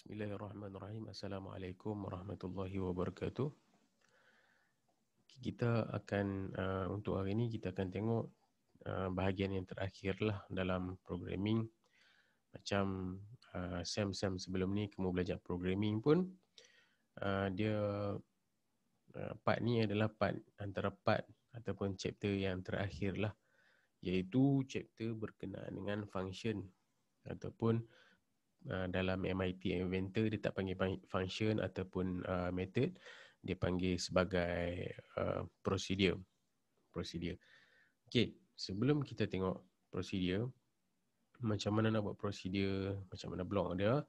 Bismillahirrahmanirrahim. Assalamualaikum warahmatullahi wabarakatuh. Kita akan untuk hari ini kita akan tengok bahagian yang terakhir lah dalam programming. Macam Sam sebelum ni kamu belajar programming pun dia part ni adalah antara part ataupun chapter yang terakhir lah, iaitu chapter berkenaan dengan function ataupun dalam MIT Inventor dia tak panggil function ataupun method, dia panggil sebagai procedure. Okey, sebelum kita tengok procedure, macam mana nak buat procedure, macam mana blok dia,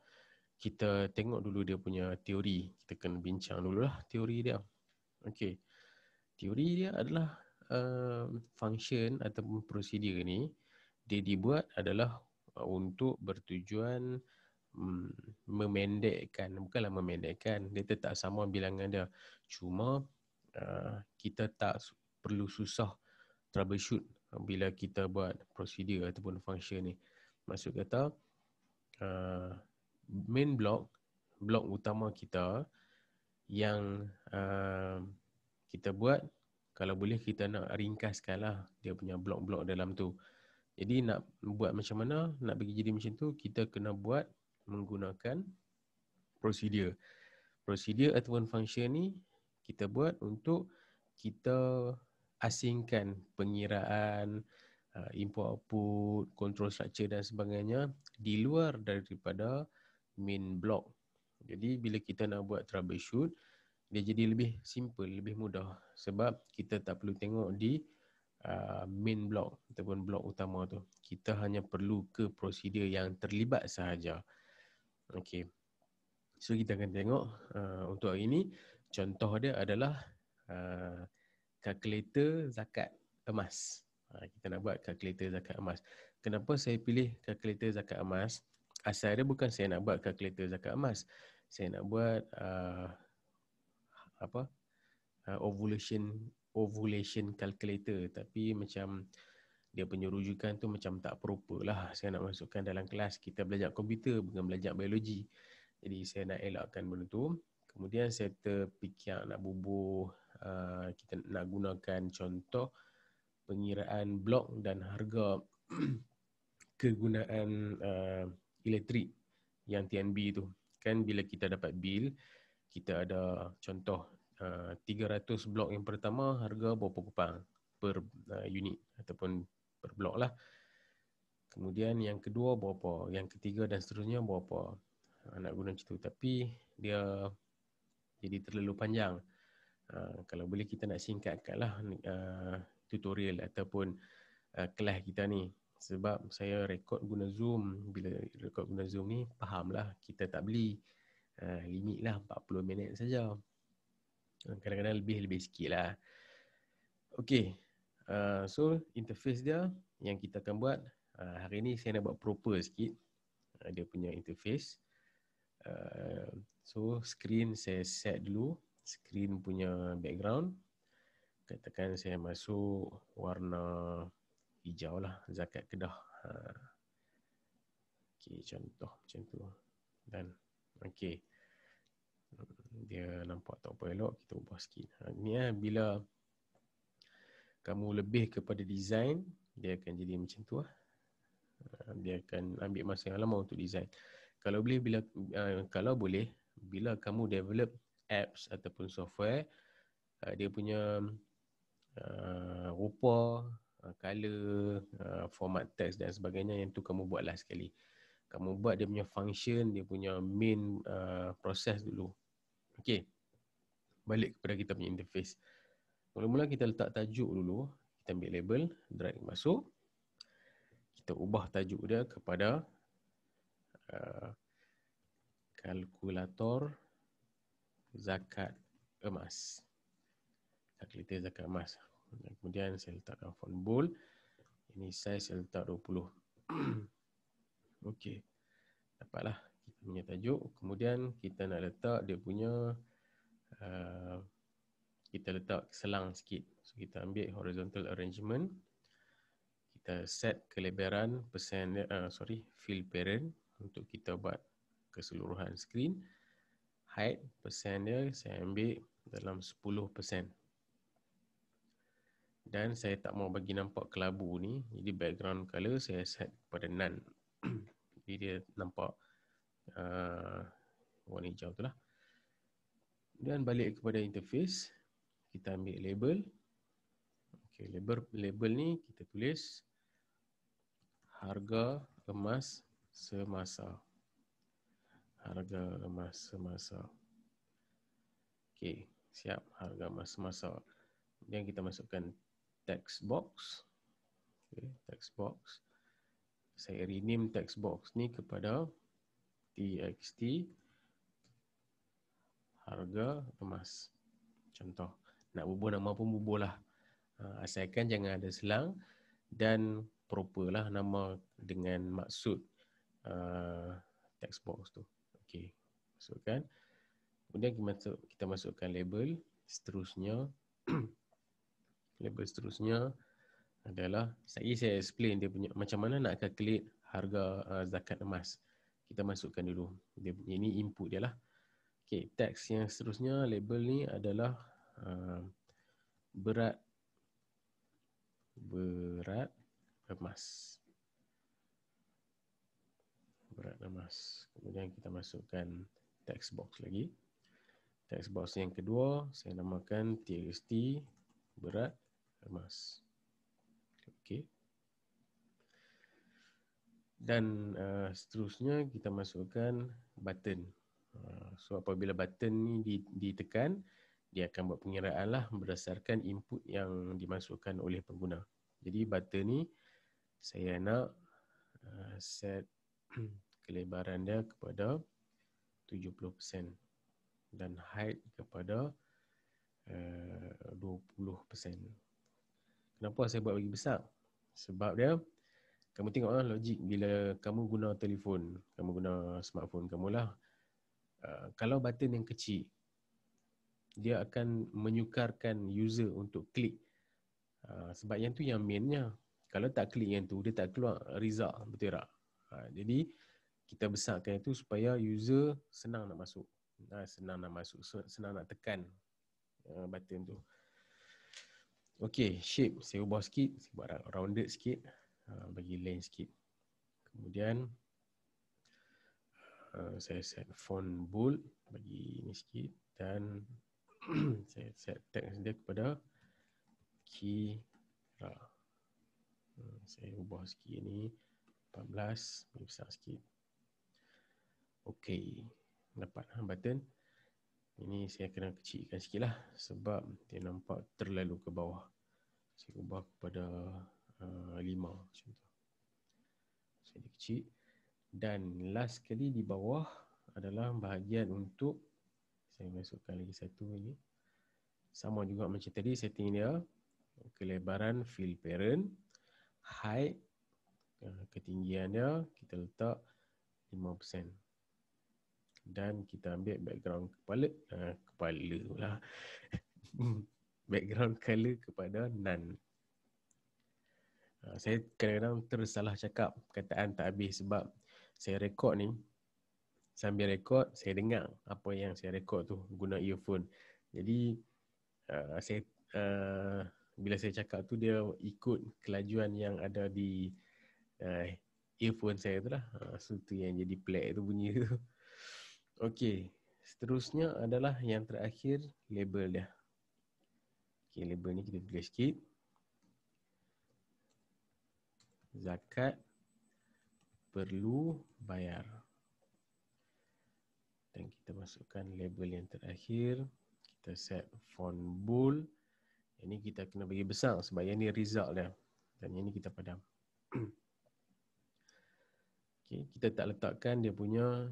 kita tengok dulu dia punya teori. Kita kena bincang dululah teori dia. Okey, teori dia adalah function ataupun procedure ni dia dibuat adalah untuk bertujuan bukanlah memendekkan, dia tetap sama bilangan dia, cuma kita tak perlu susah troubleshoot bila kita buat prosedur ataupun function ni. Maksud kata main blok utama kita yang kita buat, kalau boleh kita nak ringkaskan lah dia punya blok-blok dalam tu. Jadi nak buat macam mana, nak bagi jadi macam tu, kita kena buat menggunakan prosedur. Prosedur ataupun function ni kita buat untuk kita asingkan pengiraan, input-output, control structure dan sebagainya di luar daripada main block. Jadi bila kita nak buat troubleshoot, dia jadi lebih simple, lebih mudah sebab kita tak perlu tengok di main block ataupun blok utama tu. Kita hanya perlu ke prosedur yang terlibat sahaja. Okey. So kita akan tengok untuk hari ini contoh dia adalah kalkulator zakat emas. Kita nak buat kalkulator zakat emas. Kenapa saya pilih kalkulator zakat emas? Asal dia bukan saya nak buat kalkulator zakat emas. Saya nak buat ovulation calculator, tapi macam dia punya rujukan tu macam tak proper lah. Saya nak masukkan dalam kelas. Kita belajar komputer, bukan belajar biologi. Jadi saya nak elakkan benda tu. Kemudian saya terfikir nak bubuh, kita nak gunakan contoh pengiraan blok dan harga kegunaan elektrik yang TNB tu. Kan bila kita dapat bil, kita ada contoh 300 blok yang pertama harga berapa kupang per unit ataupun per blok lah. Kemudian yang kedua berapa, yang ketiga dan seterusnya berapa. Nak guna macam tu, tapi dia jadi terlalu panjang. Kalau boleh kita nak singkatkan lah tutorial ataupun kelas kita ni. Sebab saya rekod guna Zoom. Bila rekod guna Zoom ni, fahamlah kita tak beli limit lah 40 minit saja. Kadang-kadang lebih sikit lah. Okay, so interface dia yang kita akan buat hari ni, saya nak buat proper sikit dia punya interface. So screen saya set dulu, screen punya background. Katakan saya masuk warna hijau lah, zakat Kedah. Okay, contoh macam tu. Dan okay, dia nampak tak apa elok, kita ubah sikit. Ni bila kamu lebih kepada design, dia akan jadi macam tu lah. Dia akan ambil masa yang lama untuk design. Kalau boleh, bila kamu develop apps ataupun software, dia punya rupa, color, format text dan sebagainya, yang tu kamu buatlah sekali. Kamu buat dia punya function, dia punya main proses dulu. Okay, balik kepada kita punya interface. Mula-mula kita letak tajuk dulu. Kita ambil label, drag masuk. Kita ubah tajuk dia kepada kalkulator zakat emas. Kalkulator zakat emas. Dan kemudian saya letakkan font bold. Ini size saya letak 20. Okey. Dapatlah kita punya tajuk. Kemudian kita nak letak dia punya kita letak selang sikit. So kita ambil horizontal arrangement. Kita set kelebaran fill parent untuk kita buat keseluruhan skrin. Height, persen dia saya ambil dalam 10%. Dan saya tak mau bagi nampak kelabu ni, jadi background color saya set pada none. Jadi dia nampak warna hijau tu lah. Dan balik kepada interface, kita ambil label. Okay, label ni kita tulis harga emas semasa. Harga emas semasa. Okay, siap, harga emas semasa. Kemudian kita masukkan text box. Okay, text box. Saya rename text box ni kepada txt harga emas. Contoh, nak bubuh nama pun bubuh lah. Asalkan jangan ada selang dan proper lah nama dengan maksud text box tu. Okey, masukkan. Kemudian kita masukkan label. Seterusnya, label seterusnya adalah, saya explain dia punya macam mana nak calculate harga zakat emas. Kita masukkan dulu. Ini input dia lah. Okey, teks yang seterusnya, label ni adalah berat emas. Berat emas. Kemudian kita masukkan text box lagi. Text box yang kedua, saya namakan txt berat emas. Okey. Dan seterusnya kita masukkan button. So apabila button ni ditekan, dia akan buat pengiraan lah berdasarkan input yang dimasukkan oleh pengguna. Jadi button ni saya nak set kelebaran dia kepada 70% dan height kepada 20%. Kenapa saya buat bagi besar? Sebab dia, kamu tengoklah logik bila kamu guna telefon, kamu guna smartphone kamu lah. Kalau button yang kecil, dia akan menyukarkan user untuk klik. Sebab yang tu yang mainnya. Kalau tak klik yang tu, dia tak keluar result, betul tak? Jadi kita besarkan itu supaya user senang nak masuk. Senang nak tekan button tu. Okey, shape saya ubah sikit, saya buat rounded sikit, bagi length sikit. Kemudian saya set font bold, bagi ni sikit, dan saya set text dia kepada Kira. Saya ubah sikit ni 14, bagi besar sikit. Okey, dapat button. Ini saya kena kecilkan sikit lah sebab dia nampak terlalu ke bawah. Saya ubah kepada 5 macam tu. Saya kecil. Dan last sekali di bawah adalah bahagian untuk, saya masukkan lagi satu ini. Sama juga macam tadi setting dia. Kelebaran fill parent, height, ketinggian dia kita letak 5%. Dan kita ambil background kepala lah. Background color kepada none. Saya kadang-kadang tersalah cakap, perkataan tak habis sebab saya rekod ni, sambil rekod saya dengar apa yang saya rekod tu guna earphone. Jadi saya bila saya cakap tu dia ikut kelajuan yang ada di earphone saya tu lah. So tu yang jadi pelik tu bunyi tu. Okey, seterusnya adalah yang terakhir, label dia. Okey, label ni kita tulis sikit. Zakat perlu bayar. Dan kita masukkan label yang terakhir. Kita set font bold. Ini kita kena bagi besar sebab yang ni result dia. Dan yang ni kita padam. Okay, kita tak letakkan dia punya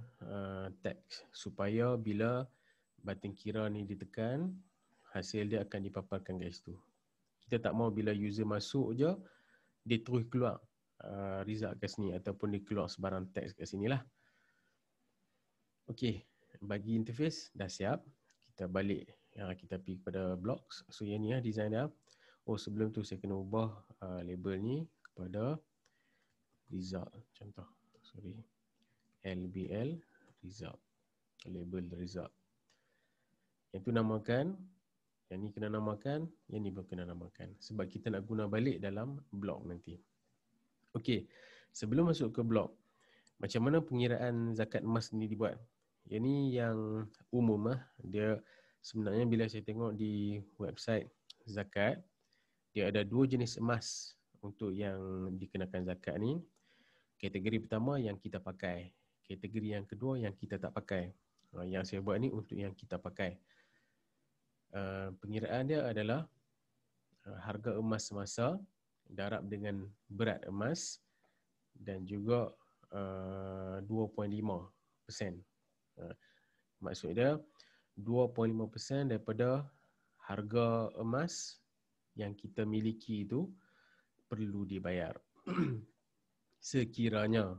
teks supaya bila button kira ni ditekan, hasil dia akan dipaparkan kat situ. Kita tak mau bila user masuk je, dia terus keluar result kat sini ataupun dia keluar sebarang teks kat sini lah. Okey, bagi interface dah siap. Kita balik, kita pergi kepada blocks. So yang ni design dia. Oh, sebelum tu saya kena ubah label ni kepada result. Contoh, LBL result. Label result. Yang tu namakan, yang ni kena namakan, yang ni pun kena namakan. Sebab kita nak guna balik dalam blok nanti. Okey, sebelum masuk ke blok, macam mana pengiraan zakat emas ni dibuat? Yang ni yang umum lah. Dia sebenarnya bila saya tengok di website zakat, dia ada 2 jenis emas untuk yang dikenakan zakat ni. Kategori pertama yang kita pakai. Kategori yang kedua yang kita tak pakai. Yang saya buat ni untuk yang kita pakai. Pengiraan dia adalah harga emas semasa darab dengan berat emas dan juga 2.5%. Maksud dia 2.5% daripada harga emas yang kita miliki itu perlu dibayar. Sekiranya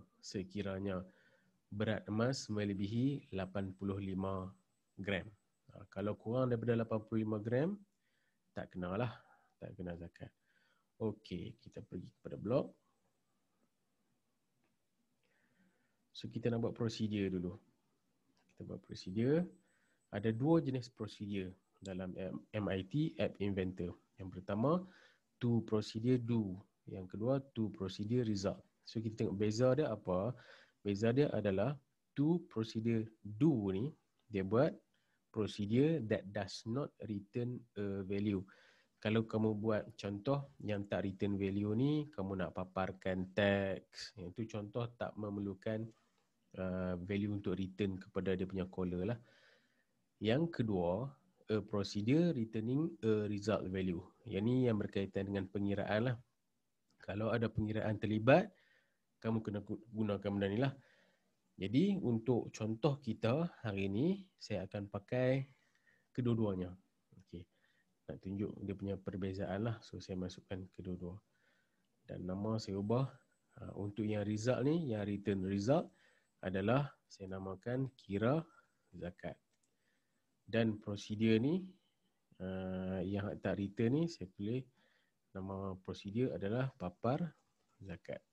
berat emas melebihi 85 gram. Kalau kurang daripada 85 gram, tak kenalah, tak kena zakat. Okey, kita pergi kepada blok. So kita nak buat prosedur dulu. Kita buat prosedur. Ada 2 jenis prosedur dalam MIT App Inventor. Yang pertama, to procedure do. Yang kedua, to procedure result. So kita tengok beza dia apa? Beza dia adalah to procedure do ni, dia buat procedure that does not return a value. Kalau kamu buat contoh yang tak return value ni, kamu nak paparkan teks, yang tu contoh tak memerlukan value untuk return kepada dia punya caller lah. Yang kedua, a procedure returning a result value. Yang ni yang berkaitan dengan pengiraan lah. Kalau ada pengiraan terlibat, kamu kena gunakan benda ni lah. Jadi untuk contoh kita hari ni, saya akan pakai kedua-duanya. Okay. Nak tunjuk dia punya perbezaan lah. So saya masukkan kedua-dua. Dan nama saya ubah. Untuk yang result ni, yang return result adalah saya namakan kira zakat. Dan prosedur ni, yang tak return ni, saya tulis nama prosedur adalah papar zakat.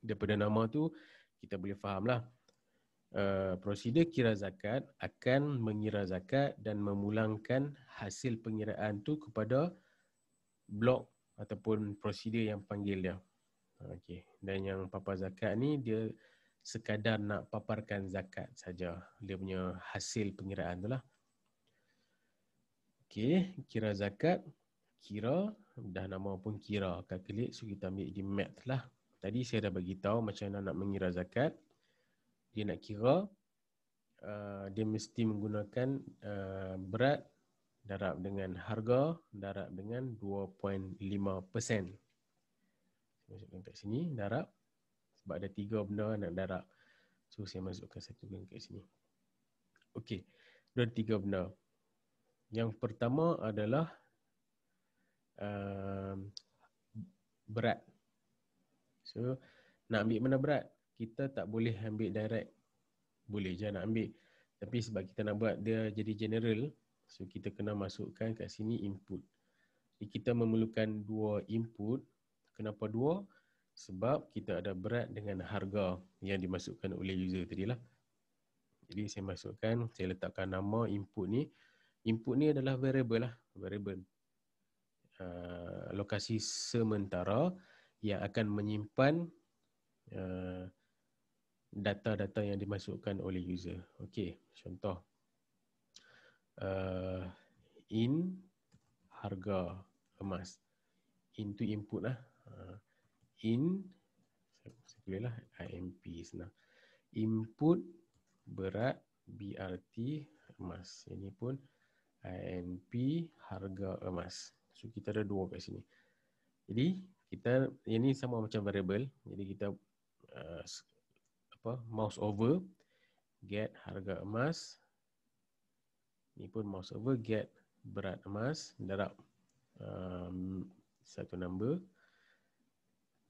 Daripada nama tu, kita boleh faham lah. Prosedur kira zakat akan mengira zakat dan memulangkan hasil pengiraan tu kepada blok ataupun prosedur yang panggil dia. Okay. Dan yang papar zakat ni, dia sekadar nak paparkan zakat saja. Dia punya hasil pengiraan tu lah. Okay, kira zakat. Kira, dah nama pun kira. Calculate, so kita ambil di math lah. Tadi saya dah bagi tahu macam mana nak mengira zakat. Dia nak kira, dia mesti menggunakan berat darab dengan harga darab dengan 2.5%. Masukkan kat sini, darab. Sebab ada 3 benda nak darab. So saya masukkan satu kat sini. Okey, ada 3 benda. Yang pertama adalah berat. So nak ambil mana berat? Kita tak boleh ambil direct. Boleh je nak ambil. Tapi sebab kita nak buat dia jadi general, so kita kena masukkan kat sini input. Jadi kita memerlukan 2 input. Kenapa 2? Sebab kita ada berat dengan harga yang dimasukkan oleh user tadi lah. Jadi saya masukkan, saya letakkan nama input ni. Input ni adalah variable lah. Variable. Lokasi sementara yang akan menyimpan data-data yang dimasukkan oleh user. Okey, contoh. In harga emas. In tu input lah. In, saya tulis lah IMP senang. Input berat BRT emas. Ini pun INP harga emas. So kita ada 2 kat sini. Jadi kita, yang ni sama macam variable. Jadi kita mouse over, get harga emas. Ini pun mouse over, get berat emas, darab satu number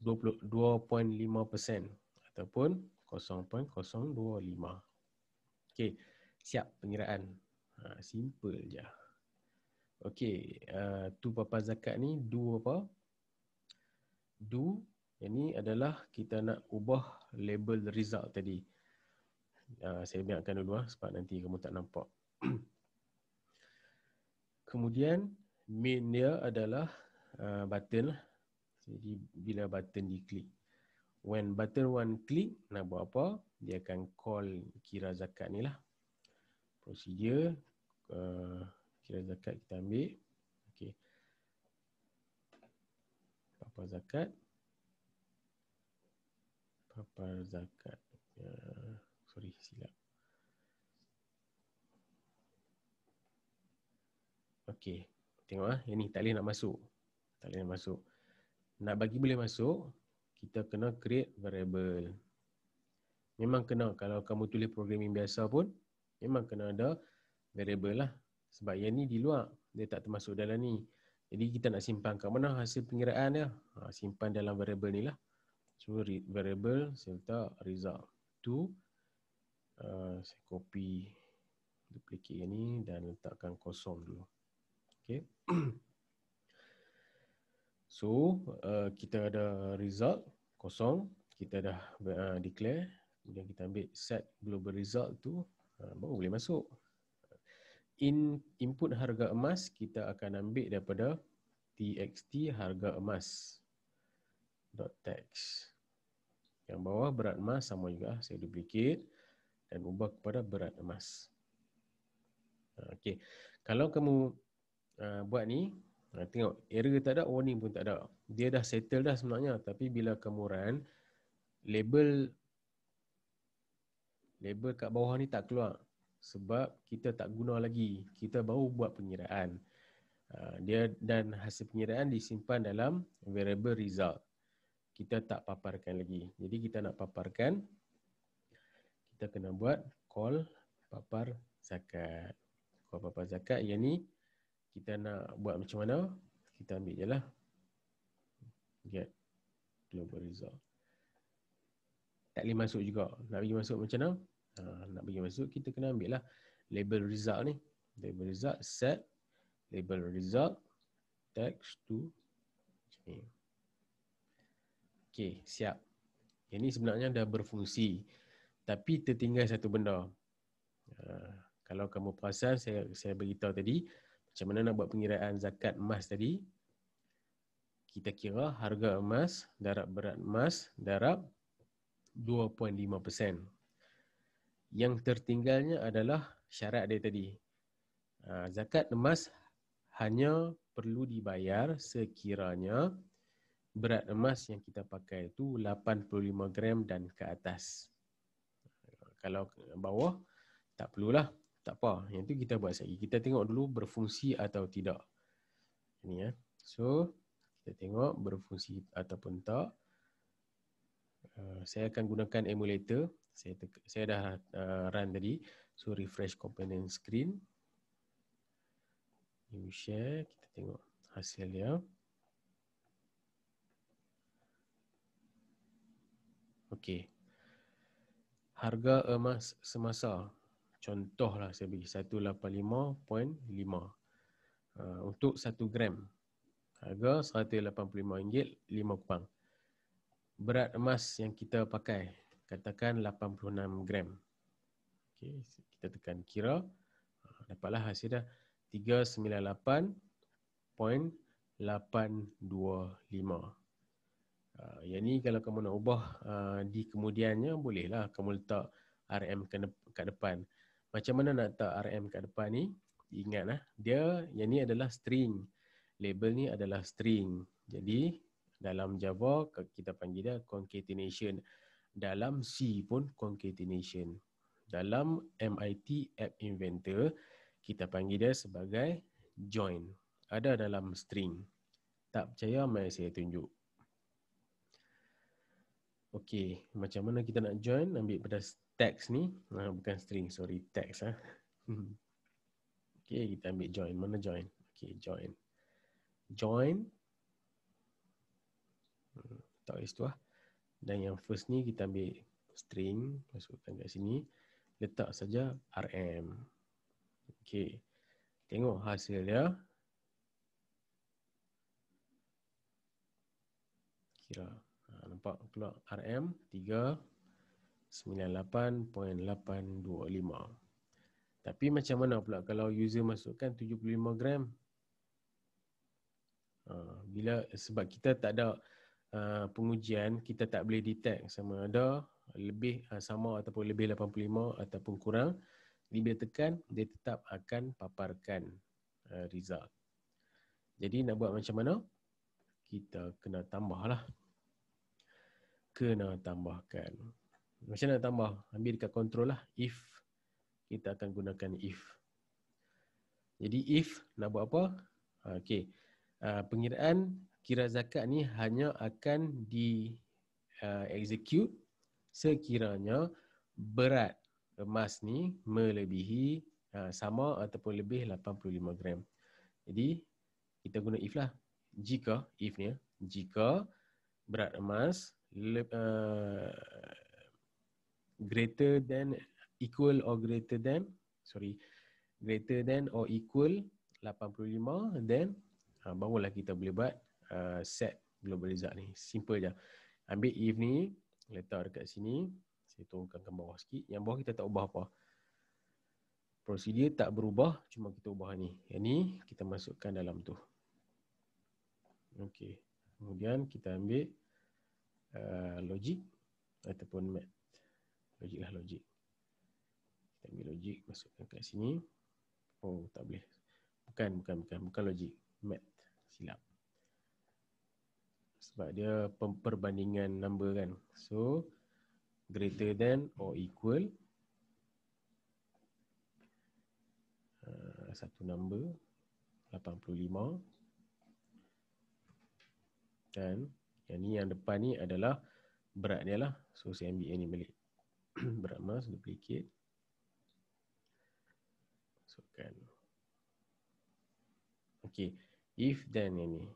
2.5% ataupun 0.025. Okey, siap pengiraan. Simple je. Okey, tu papar zakat ni do apa? Do, yang ni adalah kita nak ubah label result tadi. Saya biarkan dulu sebab nanti kamu tak nampak. Kemudian main dia adalah button lah. Jadi bila button diklik, when button one click, nak buat apa? Dia akan call kira zakat ni lah. Prosedur kira zakat kita ambil. Okey. Papar zakat. Papar zakat. Sorry, silap. Okey. Tengok yang ni tak boleh nak masuk. Tak boleh nak masuk. Nak bagi boleh masuk, kita kena create variable. Memang kena, kalau kamu tulis programming biasa pun, memang kena ada variable lah. Sebab yang ni di luar, dia tak termasuk dalam ni. Jadi kita nak simpan kat mana hasil pengiraan dia? Simpan dalam variable ni lah. So variable, saya letak result to. Saya copy duplicate yang ni dan letakkan kosong dulu. Okay. So, kita ada result kosong, kita dah declare, kemudian kita ambil set global result tu, baru boleh masuk. Input harga emas kita akan ambil daripada txt harga emas .text. Yang bawah berat emas sama juga, saya duplicate dan ubah kepada berat emas. Okey, kalau kamu buat ni, tengok error tak ada, warning pun tak ada. Dia dah settle dah sebenarnya, tapi bila kamu run, label kat bawah ni tak keluar sebab kita tak guna lagi. Kita baru buat pengiraan. Dia dan hasil pengiraan disimpan dalam variable result. Kita tak paparkan lagi. Jadi kita nak paparkan, kita kena buat call papar zakat. Call papar zakat yang ni kita nak buat macam mana? Kita ambil je lah. Get global result. Tak boleh masuk juga. Nak bagi masuk macam mana? Nak bagi masuk, kita kena ambil lah label result ni. Label result, set label result, text to ni. Okay, siap. Yang ni sebenarnya dah berfungsi. Tapi tertinggal satu benda. Kalau kamu perasan, saya beritahu tadi, macam mana nak buat pengiraan zakat emas tadi. Kita kira harga emas, darab berat emas, darab 2.5%. Yang tertinggalnya adalah syarat dia tadi. Zakat emas hanya perlu dibayar sekiranya berat emas yang kita pakai itu 85 gram dan ke atas. Kalau bawah, tak perlulah. Tak apa. Yang tu kita buat lagi. Kita tengok dulu berfungsi atau tidak. Ini ya. So, kita tengok berfungsi ataupun tak. Saya akan gunakan emulator. Saya dah run tadi. So, refresh component screen. New share. Kita tengok hasil dia. Okey. Harga emas semasa. Contohlah saya bagi 185.5. Untuk 1 gram. Harga RM185, 5 kupang. Berat emas yang kita pakai, katakan 86 gram. Okay, kita tekan kira. Dapatlah hasil dah 398.825. Yang ni kalau kamu nak ubah di kemudiannya, bolehlah kamu letak RM kat depan. Macam mana nak letak RM kat depan ni? Ingatlah, yang ni adalah string. Label ni adalah string. Jadi dalam Java kita panggil dia concatenation. Dalam C pun concatenation. Dalam MIT App Inventor kita panggil dia sebagai join. Ada dalam string. Tak percaya, mari saya tunjuk. Okey, macam mana kita nak join? Ambil pada text ni, bukan string, sorry, text Okey, kita ambil join. Mana join? Okey, join. Join. Tak kat situ lah. Dan yang first ni kita ambil string, masukkan kat sini. Letak saja RM. Okey. Tengok hasil dia. Kira. Nampak keluar RM 3 98.825. Tapi macam mana pula kalau user masukkan 75 gram? Sebab kita tak ada pengujian, kita tak boleh detect sama ada lebih sama ataupun lebih 85 ataupun kurang. Jadi bila tekan, dia tetap akan paparkan result. Jadi nak buat macam mana? Kita kena tambahlah. Kena tambahkan. Macam mana nak tambah? Ambil dekat control lah. If. Kita akan gunakan if. Jadi if nak buat apa? Okey. Pengiraan kira zakat ni hanya akan di execute sekiranya berat emas ni melebihi sama ataupun lebih 85 gram. Jadi kita guna if lah. Jika if ni, jika berat emas greater than equal or greater than or equal 85, then barulah kita boleh buat set global result ni. Simple je. Ambil if ni, letak dekat sini. Saya turunkan ke bawah sikit. Yang bawah kita tak ubah apa. Prosedur tak berubah, cuma kita ubah ni. Yang ni kita masukkan dalam tu. Okey. Kemudian kita ambil logik ataupun math. Logik lah, logik. Kita ambil logik, masukkan kat sini. Oh, tak boleh. Bukan logik. Math. Silap. Sebab dia perbandingan number kan. So, greater than or equal satu number 85. Dan yang ni, yang depan ni adalah berat dia lah. So, saya ambil yang ni balik. Berat emas, duplicate. Masukkan. Okay. If then yang ni.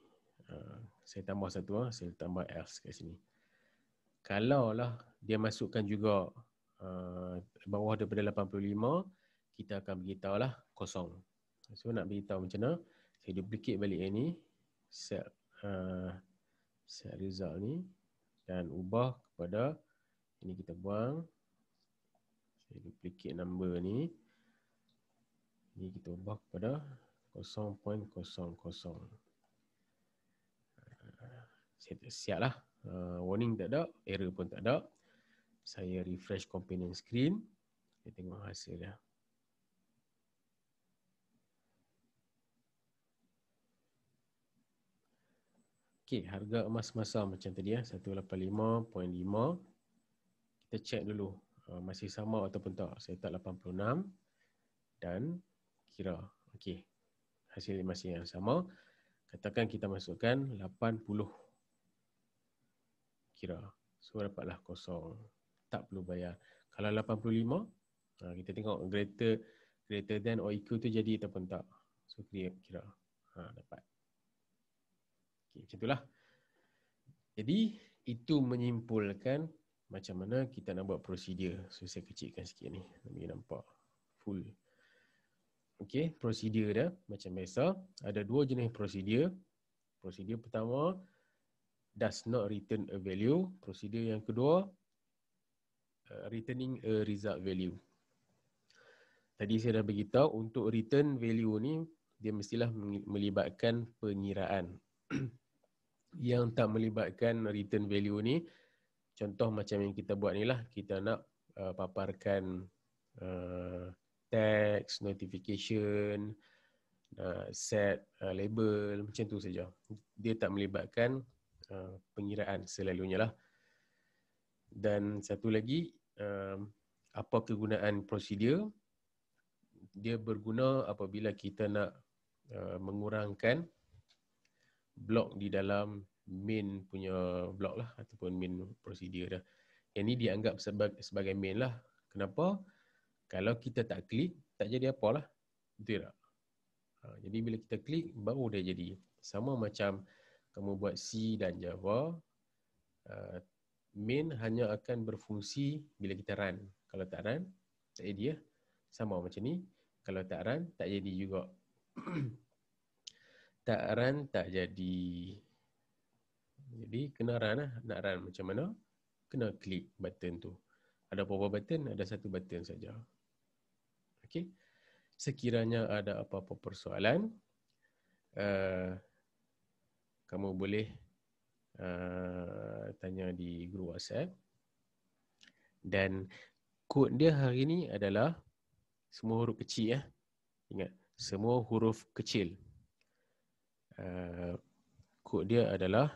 Saya tambah satu. Saya tambah else kat sini. Kalau lah dia masukkan juga bawah daripada 85, kita akan beritahu lah kosong. So, nak beritahu macam mana? Saya duplicate balik yang ni. Set result ni. Dan ubah kepada, ini kita buang. Saya duplicate number ni. Ini kita ubah kepada 0.00. Siap lah. Warning tak ada. Error pun tak ada. Saya refresh component screen. Kita tengok hasil dia. Okey, harga emas masa macam tadi 185.5. Kita check dulu masih sama ataupun tak. Saya letak 86 dan kira. Okey. Hasil masih yang sama. Katakan kita masukkan 80. Kira. So dapatlah kosong. Tak perlu bayar. Kalau 85, kita tengok greater than or equal tu jadi ataupun tak. So kira. Dapat. Okay, macam itulah. Jadi, itu menyimpulkan macam mana kita nak buat prosedur. So, saya kecilkan sikit ni. Bagi nampak full. Okay, prosedur dia macam biasa. Ada dua jenis prosedur. Prosedur pertama, does not return a value. Prosedur yang kedua, returning a result value. Tadi saya dah beritahu, untuk return value ni, dia mestilah melibatkan pengiraan. Yang tak melibatkan return value ni, contoh macam yang kita buat ni lah, kita nak paparkan text, notification, set label, macam tu saja. Dia tak melibatkan pengiraan selalunya lah. Dan satu lagi, apa kegunaan prosedur? Dia berguna apabila kita nak mengurangkan blok di dalam main punya blok lah, ataupun main prosedur dah. Yang ni dianggap sebagai main lah. Kenapa? Kalau kita tak klik, tak jadi apa lah. Betul tak? Jadi bila kita klik, baru dia jadi. Sama macam kamu buat C dan Java, main hanya akan berfungsi bila kita run. Kalau tak run, tak jadi ya. Sama macam ni. Kalau tak run, tak jadi juga. Tak run, tak jadi. Jadi kena run lah. Nak run macam mana? Kena klik button tu. Ada berapa button? Ada satu button saja. Okey. Sekiranya ada apa-apa persoalan, kamu boleh tanya di grup WhatsApp. Dan kod dia hari ni adalah semua huruf kecil ya. Ingat, semua huruf kecil. Kod dia adalah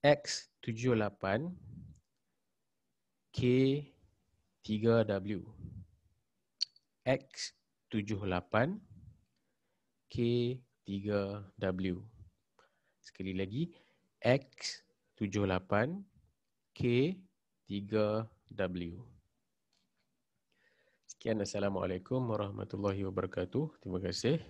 X78 K3W. X78 K3W. Sekali lagi, X78 K3W. Sekian, Assalamualaikum warahmatullahi wabarakatuh. Terima kasih.